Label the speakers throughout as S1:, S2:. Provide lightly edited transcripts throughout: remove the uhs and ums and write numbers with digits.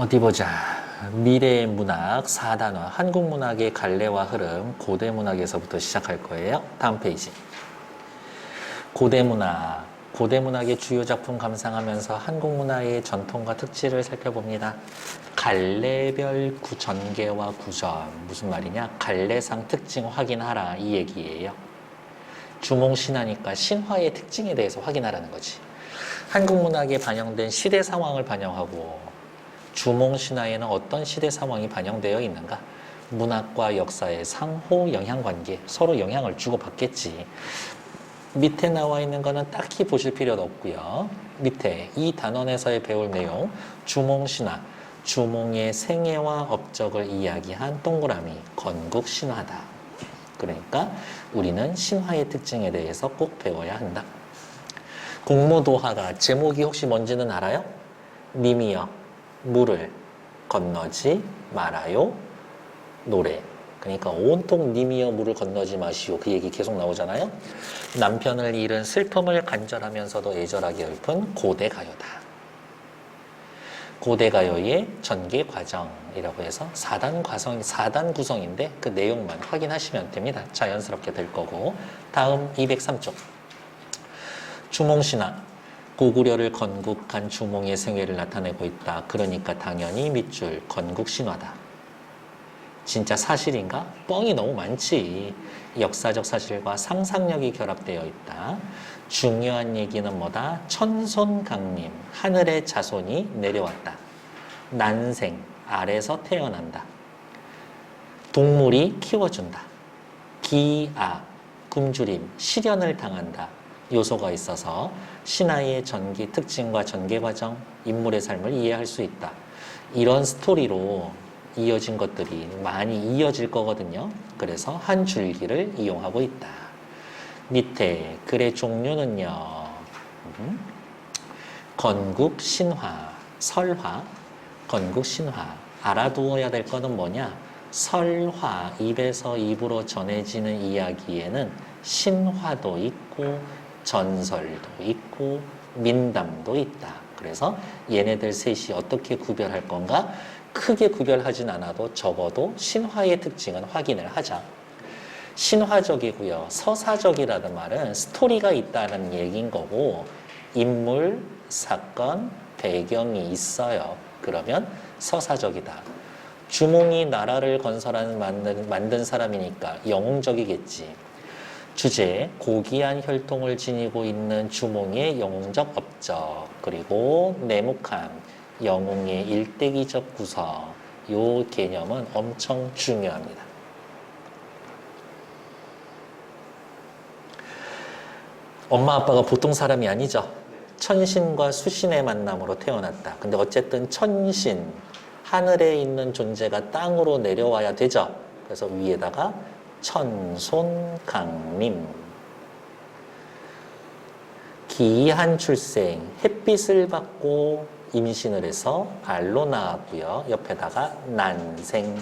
S1: 어디 보자. 미래의 문학 4단원 한국 문학의 갈래와 흐름 고대 문학에서부터 시작할 거예요. 다음 페이지. 고대 문학. 고대 문학의 주요 작품 감상하면서 한국 문화의 전통과 특질을 살펴봅니다. 갈래별 전개와 구전. 무슨 말이냐? 갈래상 특징 확인하라 이 얘기예요. 주몽신화니까 신화의 특징에 대해서 확인하라는 거지. 한국 문학에 반영된 시대 상황을 반영하고 주몽신화에는 어떤 시대 상황이 반영되어 있는가? 문학과 역사의 상호 영향관계, 서로 영향을 주고받겠지. 밑에 나와 있는 거는 딱히 보실 필요도 없고요. 밑에 이 단원에서의 배울 내용, 주몽신화, 주몽의 생애와 업적을 이야기한 동그라미, 건국신화다. 그러니까 우리는 신화의 특징에 대해서 꼭 배워야 한다. 공모도화가 제목이 혹시 뭔지는 알아요? 님이여 물을 건너지 말아요. 노래. 그러니까 온통 님이여 물을 건너지 마시오. 그 얘기 계속 나오잖아요. 남편을 잃은 슬픔을 간절하면서도 애절하게 읊은 고대 가요다. 고대 가요의 전개 과정이라고 해서 4단 구성인데 그 내용만 확인하시면 됩니다. 자연스럽게 될 거고. 다음 203쪽. 주몽신화. 고구려를 건국한 주몽의 생애를 나타내고 있다. 그러니까 당연히 밑줄 건국신화다. 진짜 사실인가? 뻥이 너무 많지. 역사적 사실과 상상력이 결합되어 있다. 중요한 얘기는 뭐다? 천손강림, 하늘의 자손이 내려왔다. 난생, 아래서 태어난다. 동물이 키워준다. 기아, 굶주림, 시련을 당한다. 요소가 있어서 신화의 전기 특징과 전개 과정, 인물의 삶을 이해할 수 있다. 이런 스토리로 이어진 것들이 많이 이어질 거거든요. 그래서 한 줄기를 이용하고 있다. 밑에 글의 종류는요. 건국, 신화, 설화, 건국, 신화. 알아두어야 될 거는 뭐냐? 설화, 입에서 입으로 전해지는 이야기에는 신화도 있고 전설도 있고 민담도 있다. 그래서 얘네들 셋이 어떻게 구별할 건가? 크게 구별하진 않아도 적어도 신화의 특징은 확인을 하자. 신화적이고요. 서사적이라는 말은 스토리가 있다는 얘기인 거고 인물, 사건, 배경이 있어요. 그러면 서사적이다. 주몽이 나라를 건설하는 만든 사람이니까 영웅적이겠지. 주제, 고귀한 혈통을 지니고 있는 주몽의 영웅적 업적, 그리고 내목함, 영웅의 일대기적 구성, 요 개념은 엄청 중요합니다. 엄마 아빠가 보통 사람이 아니죠. 천신과 수신의 만남으로 태어났다. 근데 어쨌든 천신, 하늘에 있는 존재가 땅으로 내려와야 되죠. 그래서 위에다가 천손강림. 기이한 출생, 햇빛을 받고 임신을 해서 알로 나왔고요. 옆에다가 난생.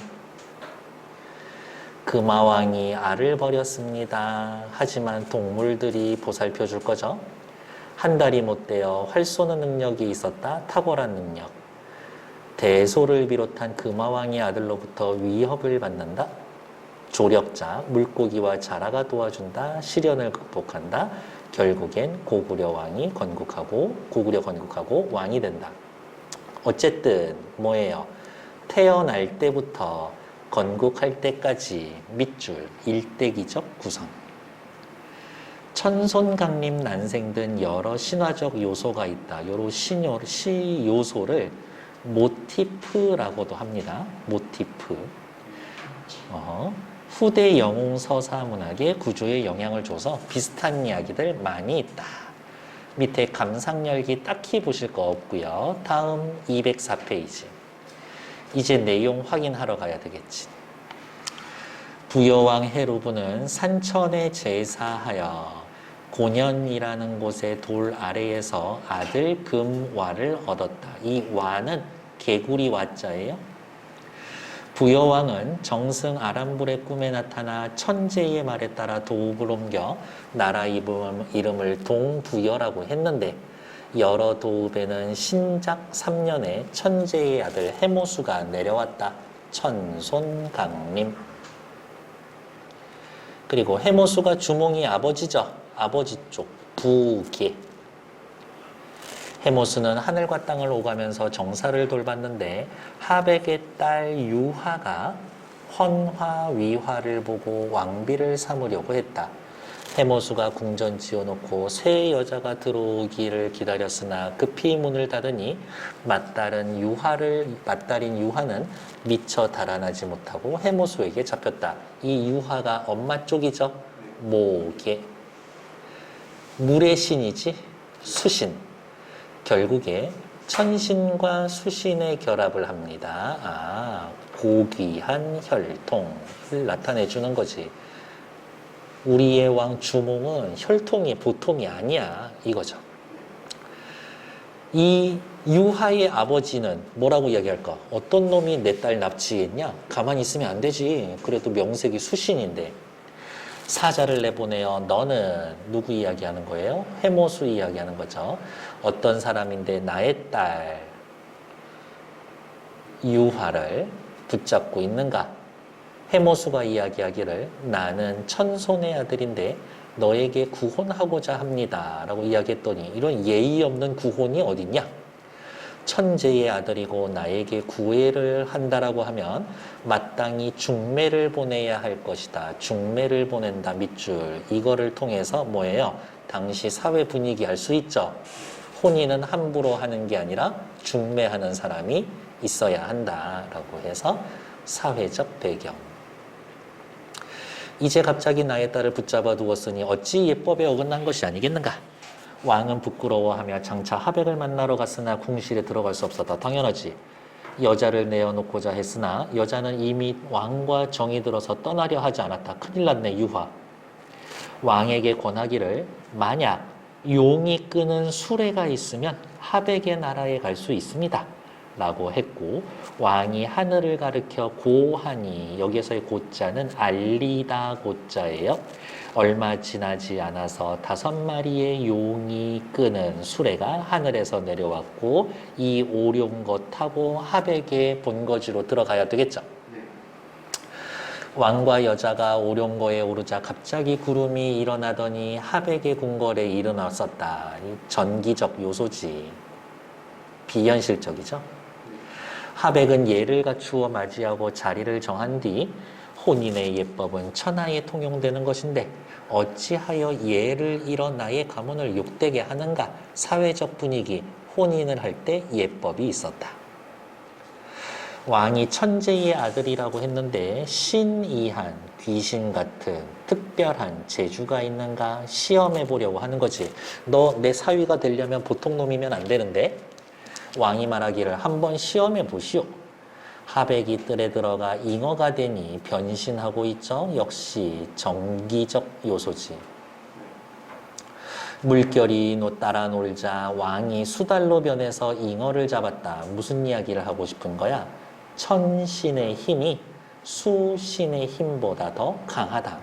S1: 금화왕이 알을 버렸습니다. 하지만 동물들이 보살펴 줄 거죠. 한 달이 못 되어 활 쏘는 능력이 있었다. 탁월한 능력. 대소를 비롯한 금화왕의 아들로부터 위협을 받는다. 조력자, 물고기와 자라가 도와준다. 시련을 극복한다. 결국엔 고구려 건국하고 왕이 된다. 어쨌든 뭐예요? 태어날 때부터 건국할 때까지 밑줄, 일대기적 구성. 천손강림 난생 등 여러 신화적 요소가 있다. 요런 시 요소를 모티프라고도 합니다. 모티프. 후대 영웅 서사 문학의 구조에 영향을 줘서 비슷한 이야기들 많이 있다. 밑에 감상열기 딱히 보실 거 없고요. 다음 204페이지. 이제 내용 확인하러 가야 되겠지. 부여왕 헤루브는 산천에 제사하여 고년이라는 곳의 돌 아래에서 아들 금와를 얻었다. 이 와는 개구리 와자예요. 부여왕은 정승 아람불의 꿈에 나타나 천재의 말에 따라 도읍을 옮겨 나라 이름을 동부여라고 했는데 여러 도읍에는 신작 3년에 천재의 아들 해모수가 내려왔다. 천손강림. 그리고 해모수가 주몽이 아버지죠. 아버지 쪽 부계. 해모수는 하늘과 땅을 오가면서 정사를 돌봤는데 하백의 딸 유화가 헌화위화를 보고 왕비를 삼으려고 했다. 해모수가 궁전 지어놓고 새 여자가 들어오기를 기다렸으나 급히 문을 닫으니 맏딸인 유화는 미처 달아나지 못하고 해모수에게 잡혔다. 이 유화가 엄마 쪽이죠. 모계. 물의 신이지 수신. 결국에 천신과 수신의 결합을 합니다. 고귀한 혈통을 나타내 주는 거지. 우리의 왕 주몽은 혈통이 보통이 아니야. 이거죠. 이 유하의 아버지는 뭐라고 이야기할까? 어떤 놈이 내 딸 납치했냐? 가만히 있으면 안 되지. 그래도 명색이 수신인데. 사자를 내보내어 너는 누구 이야기하는 거예요? 해모수 이야기하는 거죠. 어떤 사람인데 나의 딸 유화를 붙잡고 있는가? 해모수가 이야기하기를 나는 천손의 아들인데 너에게 구혼하고자 합니다. 라고 이야기했더니 이런 예의 없는 구혼이 어딨냐? 천재의 아들이고 나에게 구애를 한다라고 하면 마땅히 중매를 보내야 할 것이다. 중매를 보낸다 밑줄. 이거를 통해서 뭐예요? 당시 사회 분위기 알 수 있죠. 혼인은 함부로 하는 게 아니라 중매하는 사람이 있어야 한다라고 해서 사회적 배경. 이제 갑자기 나의 딸을 붙잡아 두었으니 어찌 예법에 어긋난 것이 아니겠는가? 왕은 부끄러워하며 장차 하백을 만나러 갔으나 궁실에 들어갈 수 없었다. 당연하지. 여자를 내어놓고자 했으나 여자는 이미 왕과 정이 들어서 떠나려 하지 않았다. 큰일 났네 유화. 왕에게 권하기를 만약 용이 끄는 수레가 있으면 하백의 나라에 갈 수 있습니다. 라고 했고 왕이 하늘을 가리켜 고하니 여기에서의 고자는 알리다 고자예요. 얼마 지나지 않아서 5마리의 용이 끄는 수레가 하늘에서 내려왔고 이 오룡거 타고 하백의 본거지로 들어가야 되겠죠. 왕과 여자가 오룡거에 오르자 갑자기 구름이 일어나더니 하백의 궁궐에 일어났었다. 전기적 요소지. 비현실적이죠. 하백은 예를 갖추어 맞이하고 자리를 정한 뒤 혼인의 예법은 천하에 통용되는 것인데 어찌하여 예를 잃어 나의 가문을 욕되게 하는가? 사회적 분위기, 혼인을 할 때 예법이 있었다. 왕이 천재의 아들이라고 했는데 신이한, 귀신 같은 특별한 재주가 있는가 시험해 보려고 하는 거지. 너 내 사위가 되려면 보통 놈이면 안 되는데 왕이 말하기를 한번 시험해 보시오. 하백이 뜰에 들어가 잉어가 되니 변신하고 있죠. 역시 정기적 요소지. 물결이 따라 놀자 왕이 수달로 변해서 잉어를 잡았다. 무슨 이야기를 하고 싶은 거야? 천신의 힘이 수신의 힘보다 더 강하다.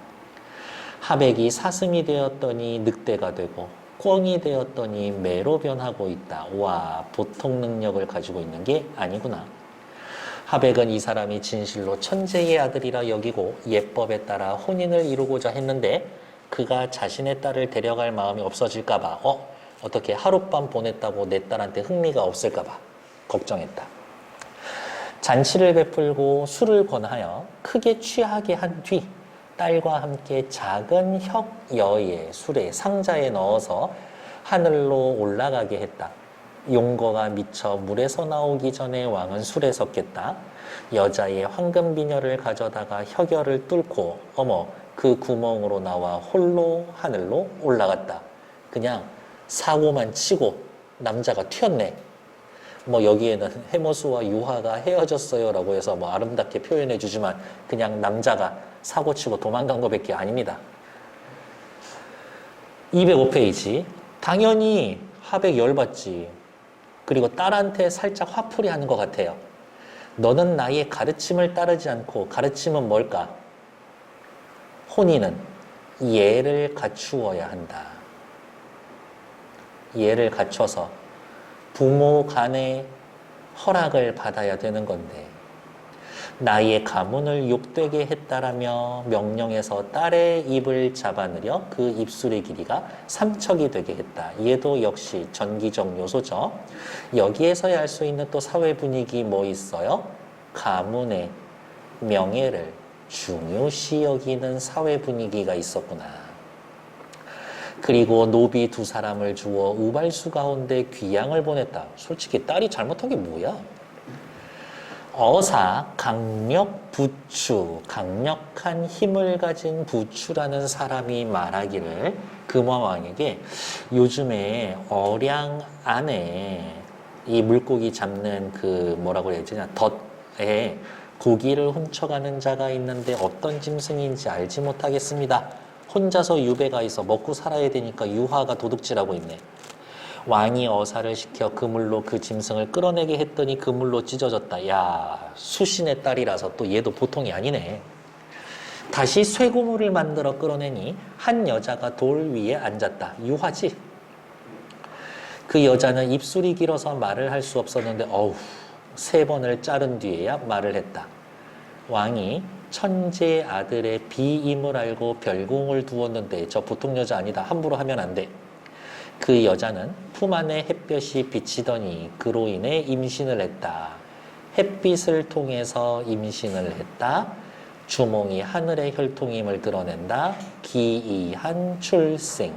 S1: 하백이 사슴이 되었더니 늑대가 되고 꿩이 되었더니 매로 변하고 있다. 와, 보통 능력을 가지고 있는 게 아니구나. 하백은 이 사람이 진실로 천재의 아들이라 여기고 예법에 따라 혼인을 이루고자 했는데 그가 자신의 딸을 데려갈 마음이 없어질까 봐 어떻게 하룻밤 보냈다고 내 딸한테 흥미가 없을까 봐 걱정했다. 잔치를 베풀고 술을 권하여 크게 취하게 한 뒤 딸과 함께 작은 혁여의 술에 상자에 넣어서 하늘로 올라가게 했다. 용거가 미쳐 물에서 나오기 전에 왕은 술에 섰겠다. 여자의 황금 비녀를 가져다가 혁여를 뚫고 그 구멍으로 나와 홀로 하늘로 올라갔다. 그냥 사고만 치고 남자가 튀었네. 여기에는 해모수와 유화가 헤어졌어요 라고 해서 아름답게 표현해 주지만 그냥 남자가 사고치고 도망간 것밖에 아닙니다. 205페이지. 당연히 하백 열받지. 그리고 딸한테 살짝 화풀이 하는 것 같아요. 너는 나의 가르침을 따르지 않고, 가르침은 뭘까? 혼인은 예를 갖추어야 한다. 예를 갖춰서 부모 간의 허락을 받아야 되는 건데 나의 가문을 욕되게 했다라며 명령해서 딸의 입을 잡아내려 그 입술의 길이가 3척이 되게 했다. 얘도 역시 전기적 요소죠. 여기에서야 알 수 있는 또 사회 분위기 뭐 있어요? 가문의 명예를 중요시 여기는 사회 분위기가 있었구나. 그리고 노비 두 사람을 주어 우발수 가운데 귀양을 보냈다. 솔직히 딸이 잘못한 게 뭐야? 어사, 강력 부추, 강력한 힘을 가진 부추라는 사람이 말하기를 금화왕에게 요즘에 어량 안에 이 물고기 잡는 그 뭐라고 해야 되냐 덫에 고기를 훔쳐가는 자가 있는데 어떤 짐승인지 알지 못하겠습니다. 혼자서 유배가 있어 먹고 살아야 되니까 유화가 도둑질하고 있네. 왕이 어사를 시켜 그물로 그 짐승을 끌어내게 했더니 그물로 찢어졌다. 야, 수신의 딸이라서 또 얘도 보통이 아니네. 다시 쇠고물을 만들어 끌어내니 한 여자가 돌 위에 앉았다. 유화지. 그 여자는 입술이 길어서 말을 할 수 없었는데 어우, 3번을 자른 뒤에야 말을 했다. 왕이 천재 아들의 비임을 알고 별궁을 두었는데 저 보통 여자 아니다. 함부로 하면 안 돼. 그 여자는 품 안에 햇볕이 비치더니 그로 인해 임신을 했다. 햇빛을 통해서 임신을 했다. 주몽이 하늘의 혈통임을 드러낸다. 기이한 출생.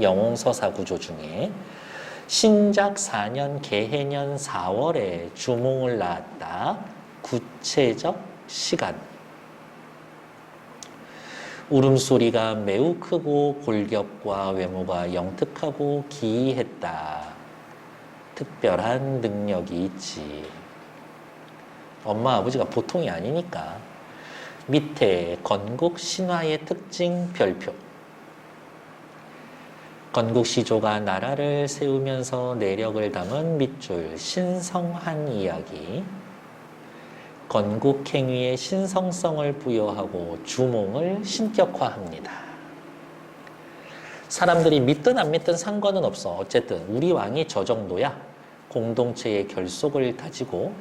S1: 영웅서사 구조 중에 신작 4년 개해년 4월에 주몽을 낳았다. 구체적 시간. 울음소리가 매우 크고 골격과 외모가 영특하고 기이했다. 특별한 능력이 있지. 엄마 아버지가 보통이 아니니까. 밑에 건국 신화의 특징 별표. 건국 시조가 나라를 세우면서 내력을 담은 밑줄 신성한 이야기. 건국 행위에 신성성을 부여하고 주몽을 신격화합니다. 사람들이 믿든 안 믿든 상관은 없어. 어쨌든 우리 왕이 저 정도야. 공동체의 결속을 다지고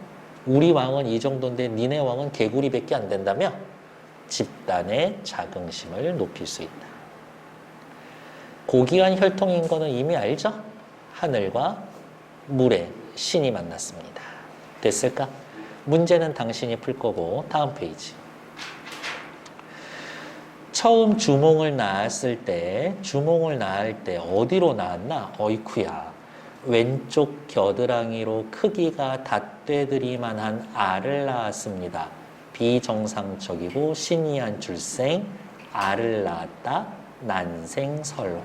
S1: 우리 왕은 이 정도인데 니네 왕은 개구리밖에 안 된다며 집단의 자긍심을 높일 수 있다. 고귀한 혈통인 거는 이미 알죠? 하늘과 물의 신이 만났습니다. 됐을까? 문제는 당신이 풀 거고 다음 페이지. 처음 주몽을 낳았을 때 어디로 낳았나? 어이쿠야. 왼쪽 겨드랑이로 크기가 닷되들이만한 알을 낳았습니다. 비정상적이고 신이한 출생, 알을 낳았다. 난생설화.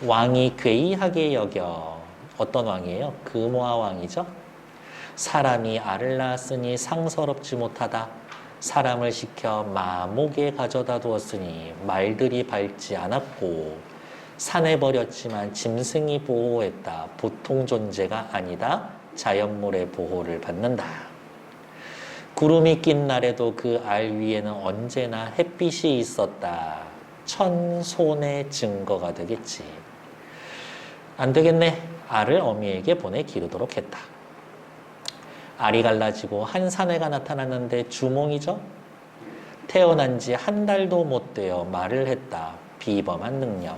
S1: 왕이 괴이하게 여겨. 어떤 왕이에요? 금화왕이죠. 사람이 알을 낳았으니 상서롭지 못하다. 사람을 시켜 마목에 가져다 두었으니 말들이 밟지 않았고 산에 버렸지만 짐승이 보호했다. 보통 존재가 아니다. 자연물의 보호를 받는다. 구름이 낀 날에도 그 알 위에는 언제나 햇빛이 있었다. 천손의 증거가 되겠지. 안 되겠네. 알을 어미에게 보내 기르도록 했다. 알이 갈라지고 한 사내가 나타났는데 주몽이죠. 태어난 지 한 달도 못 되어 말을 했다. 비범한 능력.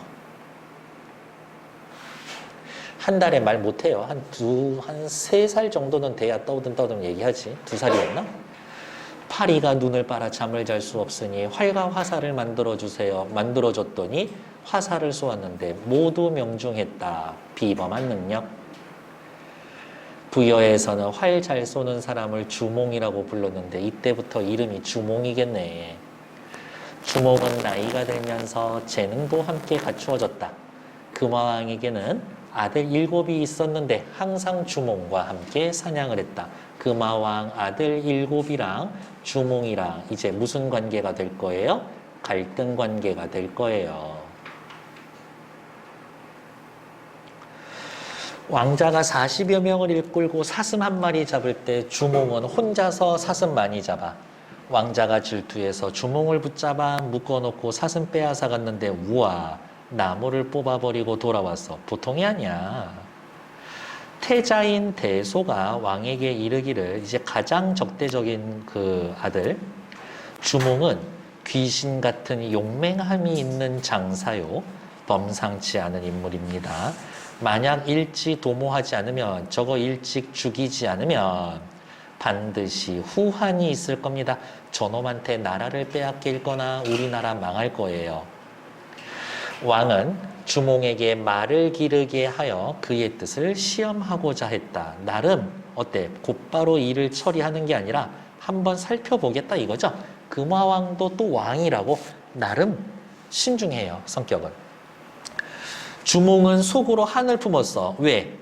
S1: 한 달에 말 못해요. 한 3살 정도는 돼야 떠듬떠듬 얘기하지. 2살이었나? 파리가 눈을 빨아 잠을 잘 수 없으니 활과 화살을 만들어주세요. 만들어줬더니 화살을 쏘았는데 모두 명중했다. 비범한 능력. 부여에서는 활 잘 쏘는 사람을 주몽이라고 불렀는데 이때부터 이름이 주몽이겠네. 주몽은 나이가 들면서 재능도 함께 갖추어졌다. 금화왕에게는 아들 7이 있었는데 항상 주몽과 함께 사냥을 했다. 금화왕 아들 7이랑 주몽이랑 이제 무슨 관계가 될 거예요? 갈등 관계가 될 거예요. 왕자가 40여 명을 이끌고 사슴 한 마리 잡을 때 주몽은 혼자서 사슴 많이 잡아. 왕자가 질투해서 주몽을 붙잡아 묶어놓고 사슴 빼앗아 갔는데 우와, 나무를 뽑아버리고 돌아왔어. 보통이 아니야. 태자인 대소가 왕에게 이르기를 이제 가장 적대적인 그 아들 주몽은 귀신 같은 용맹함이 있는 장사요. 범상치 않은 인물입니다. 만약 일찍 도모하지 않으면 저거 일찍 죽이지 않으면 반드시 후환이 있을 겁니다. 저놈한테 나라를 빼앗길 거나 우리나라 망할 거예요. 왕은 주몽에게 말을 기르게 하여 그의 뜻을 시험하고자 했다. 나름 어때? 곧바로 일을 처리하는 게 아니라 한번 살펴보겠다 이거죠. 금화왕도 또 왕이라고 나름 신중해요. 성격은. 주몽은 속으로 한을 품었어. 왜?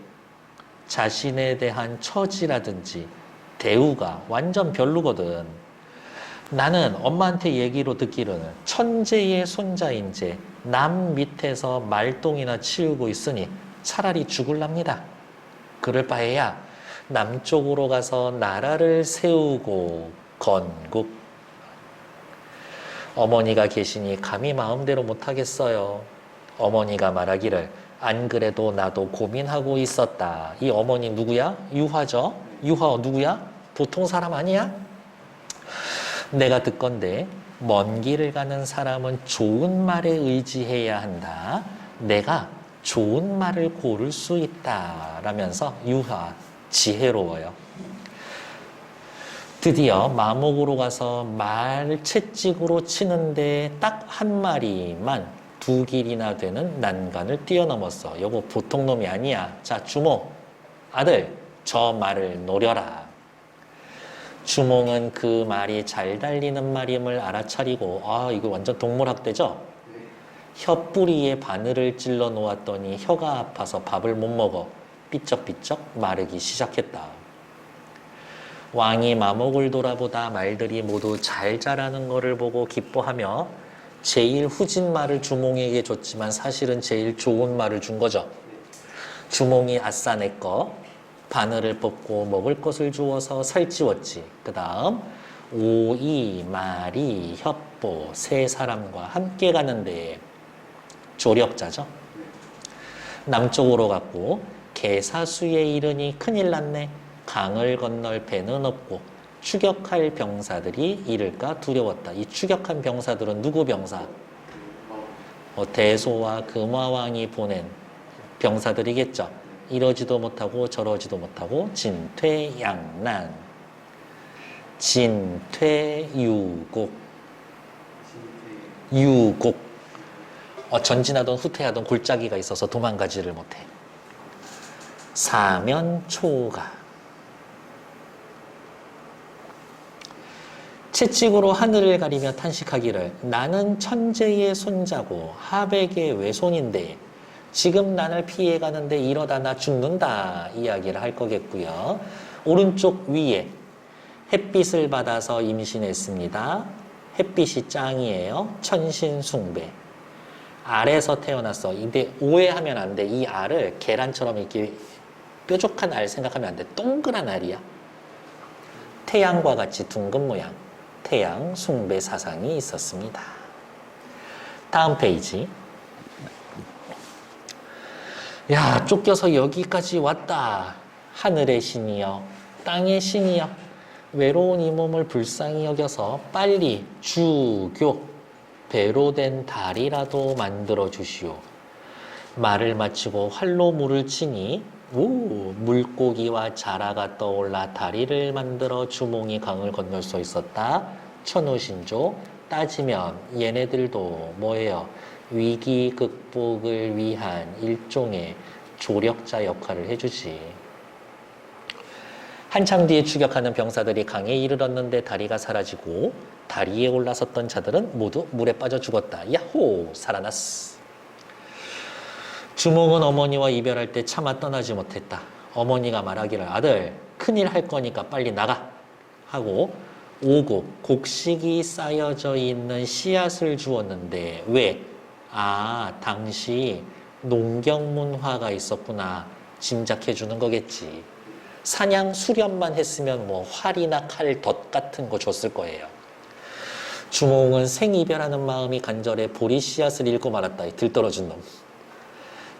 S1: 자신에 대한 처지라든지 대우가 완전 별로거든. 나는 엄마한테 얘기로 듣기로는 천재의 손자인지 남 밑에서 말똥이나 치우고 있으니 차라리 죽을랍니다. 그럴 바에야 남쪽으로 가서 나라를 세우고 건국. 어머니가 계시니 감히 마음대로 못하겠어요. 어머니가 말하기를 안 그래도 나도 고민하고 있었다. 이 어머니 누구야? 유화죠. 유화 누구야? 보통 사람 아니야? 내가 듣건데 먼 길을 가는 사람은 좋은 말에 의지해야 한다. 내가 좋은 말을 고를 수 있다. 라면서 유화 지혜로워요. 드디어 마목으로 가서 말 채찍으로 치는데 딱 한 마리만 두 길이나 되는 난간을 뛰어넘었어. 여보 보통 놈이 아니야. 자 주몽 아들 저 말을 노려라. 주몽은 그 말이 잘 달리는 말임을 알아차리고 아 이거 완전 동물학대죠? 혀뿌리에 바늘을 찔러 놓았더니 혀가 아파서 밥을 못 먹어 삐쩍삐쩍 마르기 시작했다. 왕이 마목을 돌아보다 말들이 모두 잘 자라는 것을 보고 기뻐하며 제일 후진 말을 주몽에게 줬지만 사실은 제일 좋은 말을 준 거죠. 주몽이 아싸 내 거 바늘을 뽑고 먹을 것을 주어서 살찌웠지. 그 다음 오이, 마리, 협보 세 사람과 함께 가는데 조력자죠. 남쪽으로 갔고 개사수에 이르니 큰일 났네. 강을 건널 배는 없고 추격할 병사들이 이를까 두려웠다. 이 추격한 병사들은 누구 병사? 대소와 금화왕이 보낸 병사들이겠죠. 이러지도 못하고 저러지도 못하고 진퇴양난 진퇴유곡 유곡 전진하던 후퇴하던 골짜기가 있어서 도망가지를 못해. 사면초가 채찍으로 하늘을 가리며 탄식하기를 나는 천재의 손자고 하백의 외손인데 지금 나를 피해가는데 이러다 나 죽는다 이야기를 할 거겠고요. 오른쪽 위에 햇빛을 받아서 임신했습니다. 햇빛이 짱이에요. 천신숭배. 알에서 태어났어. 근데 오해하면 안 돼. 이 알을 계란처럼 이렇게 뾰족한 알 생각하면 안 돼. 동그란 알이야. 태양과 같이 둥근 모양. 태양 숭배 사상이 있었습니다. 다음 페이지. 야, 쫓겨서 여기까지 왔다. 하늘의 신이여, 땅의 신이여, 외로운 이 몸을 불쌍히 여겨서 빨리 주교, 배로 된 다리라도 만들어 주시오. 말을 마치고 활로 물을 치니 물고기와 자라가 떠올라 다리를 만들어 주몽이 강을 건널 수 있었다. 천우신조. 따지면 얘네들도 뭐예요? 위기 극복을 위한 일종의 조력자 역할을 해주지. 한참 뒤에 추격하는 병사들이 강에 이르렀는데 다리가 사라지고 다리에 올라섰던 자들은 모두 물에 빠져 죽었다. 야호! 살아났어. 주몽은 어머니와 이별할 때 차마 떠나지 못했다. 어머니가 말하기를 아들 큰일 할 거니까 빨리 나가 하고 오곡, 곡식이 쌓여져 있는 씨앗을 주었는데 왜? 당시 농경문화가 있었구나 짐작해 주는 거겠지. 사냥 수련만 했으면 뭐 활이나 칼, 덫 같은 거 줬을 거예요. 주몽은 생이별하는 마음이 간절해 보리 씨앗을 잃고 말았다. 들떨어진 놈.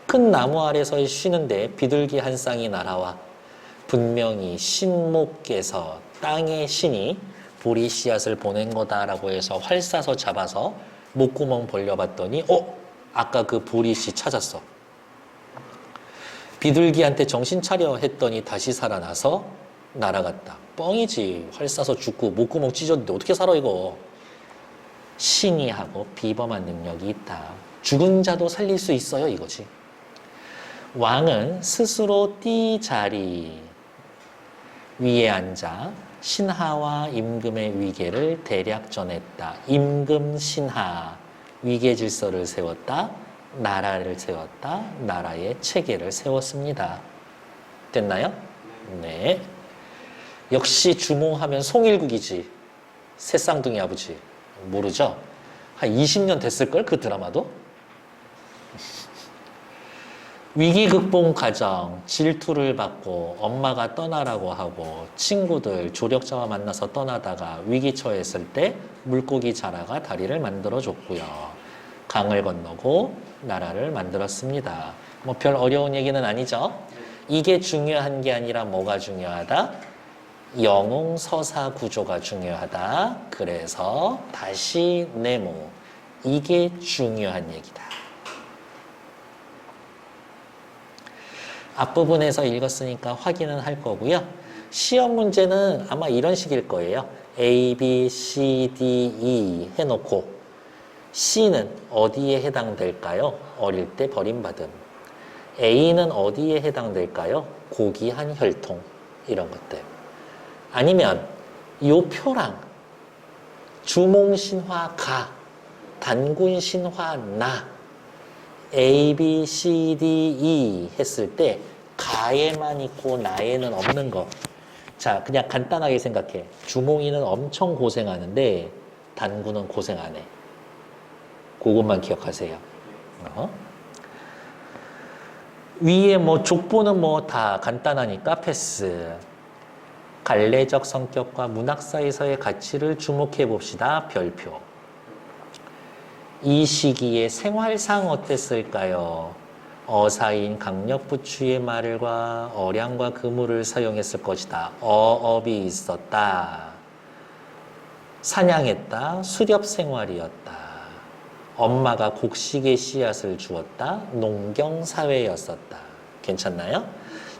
S1: 큰 나무 아래서 쉬는데 비둘기 한 쌍이 날아와 분명히 신목께서 땅의 신이 보리 씨앗을 보낸 거다라고 해서 활 쏴서 잡아서 목구멍 벌려봤더니 아까 그 보리 씨 찾았어. 비둘기한테 정신 차려 했더니 다시 살아나서 날아갔다. 뻥이지. 활 쏴서 죽고 목구멍 찢었는데 어떻게 살아 이거. 신이 하고 비범한 능력이 있다. 죽은 자도 살릴 수 있어요 이거지. 왕은 스스로 띠 자리 위에 앉아 신하와 임금의 위계를 대략 전했다. 임금 신하 위계 질서를 세웠다. 나라를 세웠다. 나라의 체계를 세웠습니다. 됐나요? 네. 역시 주몽하면 송일국이지. 새쌍둥이 아버지. 모르죠? 한 20년 됐을걸? 그 드라마도? 위기 극복 과정, 질투를 받고 엄마가 떠나라고 하고 친구들, 조력자와 만나서 떠나다가 위기 처했을 때 물고기 자라가 다리를 만들어줬고요. 강을 건너고 나라를 만들었습니다. 뭐 별 어려운 얘기는 아니죠? 이게 중요한 게 아니라 뭐가 중요하다? 영웅서사 구조가 중요하다. 그래서 다시 네모. 이게 중요한 얘기다. 앞부분에서 읽었으니까 확인은 할 거고요. 시험 문제는 아마 이런 식일 거예요. A, B, C, D, E 해놓고 C는 어디에 해당될까요? 어릴 때 버림받음. A는 어디에 해당될까요? 고귀한 혈통. 이런 것들. 아니면 요 표랑 주몽신화 가, 단군신화 나 A, B, C, D, E 했을 때 가에만 있고 나에는 없는 거. 자, 그냥 간단하게 생각해. 주몽이는 엄청 고생하는데 단군은 고생 안 해. 그것만 기억하세요. 위에 뭐 족보는 뭐 다 간단하니까 패스. 갈래적 성격과 문학 사이에서의 가치를 주목해 봅시다. 별표. 이 시기에 생활상 어땠을까요? 어사인 강력부추의 말과 어량과 그물을 사용했을 것이다. 어업이 있었다. 사냥했다. 수렵 생활이었다. 엄마가 곡식의 씨앗을 주었다. 농경사회였었다. 괜찮나요?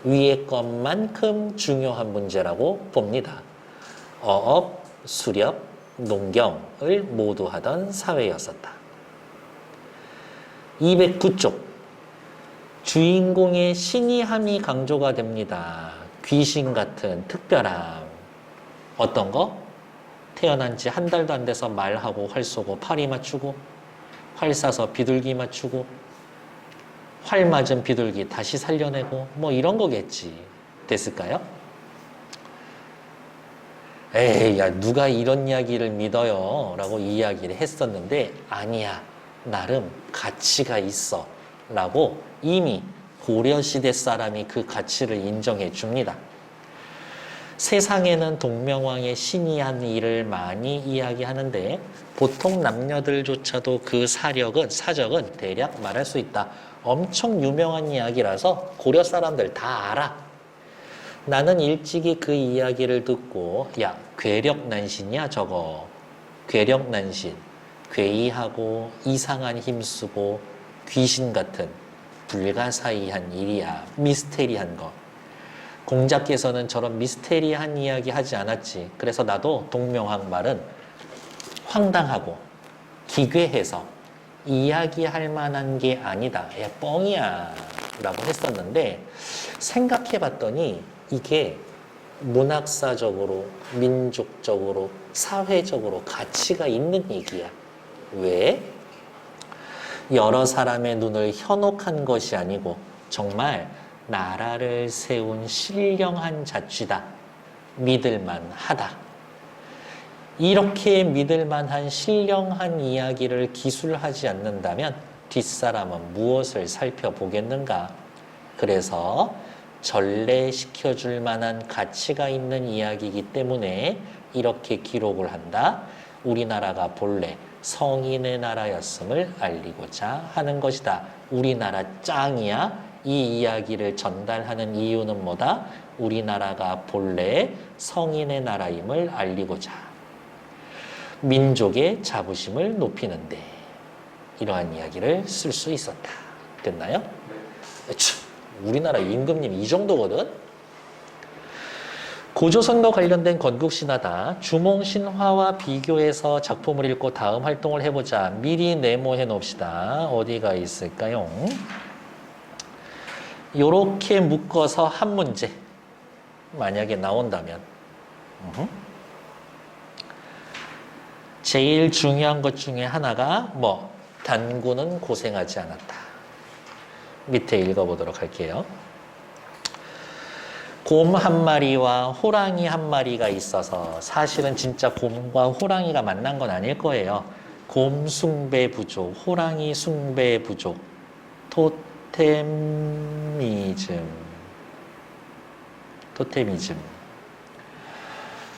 S1: 위의 것만큼 중요한 문제라고 봅니다. 어업, 수렵, 농경을 모두 하던 사회였었다. 209쪽. 주인공의 신이함이 강조가 됩니다. 귀신 같은 특별함. 어떤 거? 태어난 지 한 달도 안 돼서 말하고 활 쏘고 파리 맞추고 활 쏴서 비둘기 맞추고 활 맞은 비둘기 다시 살려내고 뭐 이런 거겠지. 됐을까요? 에이, 야, 누가 이런 이야기를 믿어요? 라고 이야기를 했었는데 아니야. 나름 가치가 있어. 라고 이미 고려시대 사람이 그 가치를 인정해 줍니다. 세상에는 동명왕의 신이 한 일을 많이 이야기하는데 보통 남녀들조차도 그 사적은 대략 말할 수 있다. 엄청 유명한 이야기라서 고려 사람들 다 알아. 나는 일찍이 그 이야기를 듣고 야, 괴력난신이야 저거. 괴력난신. 괴이하고 이상한 힘쓰고 귀신 같은 불가사의한 일이야. 미스테리한 거. 공자께서는 저런 미스테리한 이야기 하지 않았지. 그래서 나도 동명왕 말은 황당하고 기괴해서 이야기할 만한 게 아니다. 야, 뻥이야. 라고 했었는데 생각해 봤더니 이게 문학사적으로, 민족적으로, 사회적으로 가치가 있는 얘기야. 왜? 여러 사람의 눈을 현혹한 것이 아니고 정말 나라를 세운 신령한 자취다. 믿을만하다. 이렇게 믿을만한 신령한 이야기를 기술하지 않는다면 뒷사람은 무엇을 살펴보겠는가? 그래서 전래시켜줄 만한 가치가 있는 이야기이기 때문에 이렇게 기록을 한다. 우리나라가 본래 성인의 나라였음을 알리고자 하는 것이다. 우리나라 짱이야. 이 이야기를 전달하는 이유는 뭐다? 우리나라가 본래 성인의 나라임을 알리고자. 민족의 자부심을 높이는데 이러한 이야기를 쓸 수 있었다. 됐나요? 우리나라 임금님 이 정도거든? 고조선과 관련된 건국신화다. 주몽신화와 비교해서 작품을 읽고 다음 활동을 해보자. 미리 네모해 놓읍시다. 어디가 있을까요? 요렇게 묶어서 한 문제 만약에 나온다면 제일 중요한 것 중에 하나가 뭐? 단군은 고생하지 않았다. 밑에 읽어보도록 할게요. 곰 한 마리와 호랑이 한 마리가 있어서 사실은 진짜 곰과 호랑이가 만난 건 아닐 거예요. 곰 숭배 부족, 호랑이 숭배 부족, 토테미즘.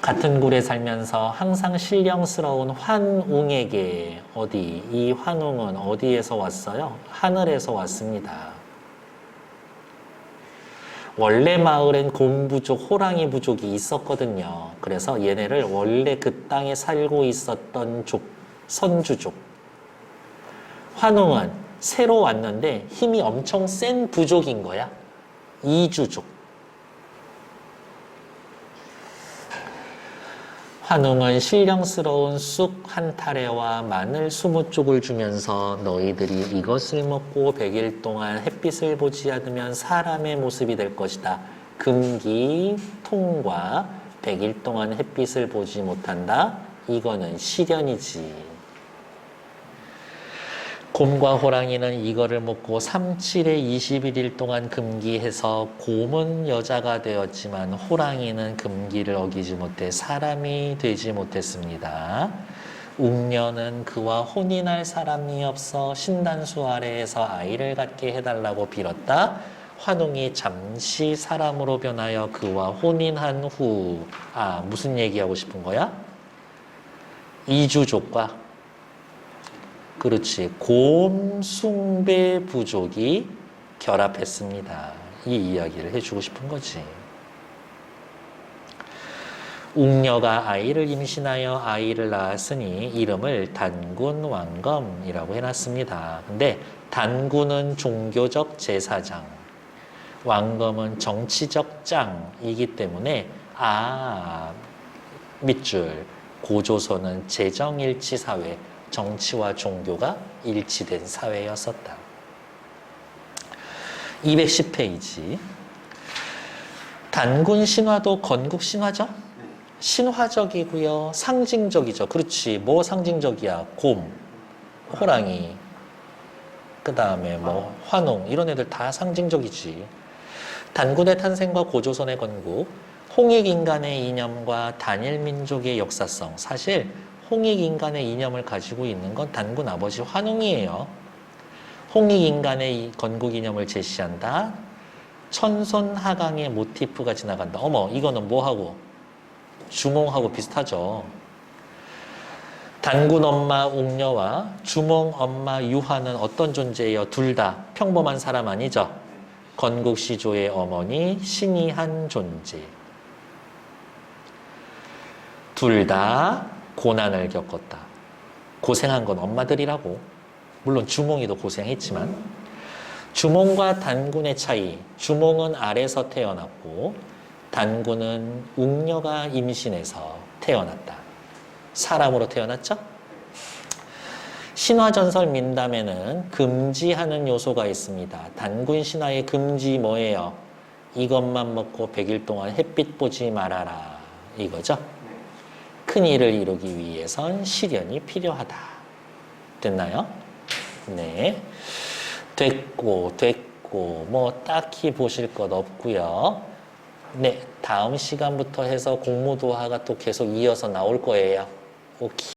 S1: 같은 굴에 살면서 항상 신령스러운 환웅에게 이 환웅은 어디에서 왔어요? 하늘에서 왔습니다. 원래 마을엔 곰 부족, 호랑이 부족이 있었거든요. 그래서 얘네를 원래 그 땅에 살고 있었던 선주족. 환웅은 새로 왔는데 힘이 엄청 센 부족인 거야. 이주족. 환웅은 신령스러운 쑥 한 타래와 마늘 20쪽을 주면서 너희들이 이것을 먹고 100일 동안 햇빛을 보지 않으면 사람의 모습이 될 것이다. 금기, 통과, 100일 동안 햇빛을 보지 못한다. 이거는 시련이지. 곰과 호랑이는 이거를 먹고 37에 21일 동안 금기해서 곰은 여자가 되었지만 호랑이는 금기를 어기지 못해 사람이 되지 못했습니다. 웅녀는 그와 혼인할 사람이 없어 신단수 아래에서 아이를 갖게 해달라고 빌었다. 환웅이 잠시 사람으로 변하여 그와 혼인한 후 무슨 얘기하고 싶은 거야? 이주족과 그렇지. 곰, 숭배 부족이 결합했습니다. 이 이야기를 해주고 싶은 거지. 웅녀가 아이를 임신하여 아이를 낳았으니 이름을 단군왕검이라고 해놨습니다. 근데 단군은 종교적 제사장, 왕검은 정치적 짱이기 때문에 밑줄 고조선은 재정일치 사회, 정치와 종교가 일치된 사회였었다. 210페이지. 단군 신화도 건국 신화죠? 신화적이고요. 상징적이죠. 그렇지. 뭐 상징적이야? 곰, 호랑이, 그 다음에 뭐 환웅 이런 애들 다 상징적이지. 단군의 탄생과 고조선의 건국, 홍익인간의 이념과 단일민족의 역사성. 사실 홍익인간의 이념을 가지고 있는 건 단군 아버지 환웅이에요. 홍익인간의 건국 이념을 제시한다. 천손하강의 모티프가 지나간다. 어머, 이거는 뭐하고? 주몽하고 비슷하죠. 단군 엄마 웅녀와 주몽 엄마 유화는 어떤 존재예요? 둘 다 평범한 사람 아니죠? 건국시조의 어머니 신이한 존재. 둘 다 고난을 겪었다. 고생한 건 엄마들이라고. 물론 주몽이도 고생했지만 주몽과 단군의 차이. 주몽은 알에서 태어났고 단군은 웅녀가 임신해서 태어났다. 사람으로 태어났죠? 신화전설 민담에는 금지하는 요소가 있습니다. 단군 신화의 금지 뭐예요? 이것만 먹고 100일 동안 햇빛 보지 말아라. 이거죠? 큰 일을 이루기 위해선 시련이 필요하다. 됐나요? 네. 됐고 뭐 딱히 보실 것 없고요. 네, 다음 시간부터 해서 공무도화가 또 계속 이어서 나올 거예요. 오케이.